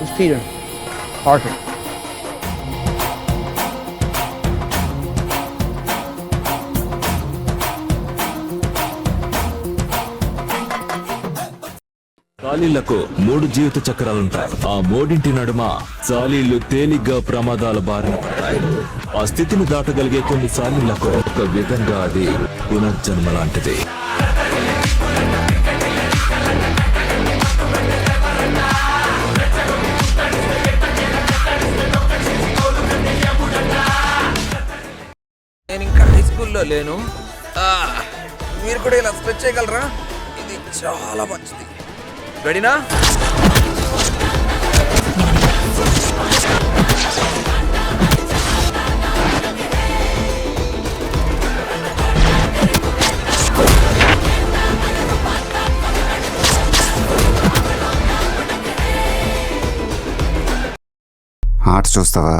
His feet are parted. చాలీళ్లకు 3 జీవిత చక్రాలుంటాయి. ఆ మూడింటి నడుమ చాలీళ్లు తేలిగ్గా ప్రమాదాల బారిన పడతాయి. ఆ స్థితిని దాటగలిగే కొన్ని చాలీళ్లకు ఒక విధంగా అది పునర్జన్మ లాంటిది. నేను ఇంకా హై స్కూల్లో లేను. మీరు కూడా ఇలా స్ట్రెచ్ చేయగలరా? ఇది చాలా మంచిది. రెడీనా? ఆర్ట్స్ చూస్తావా?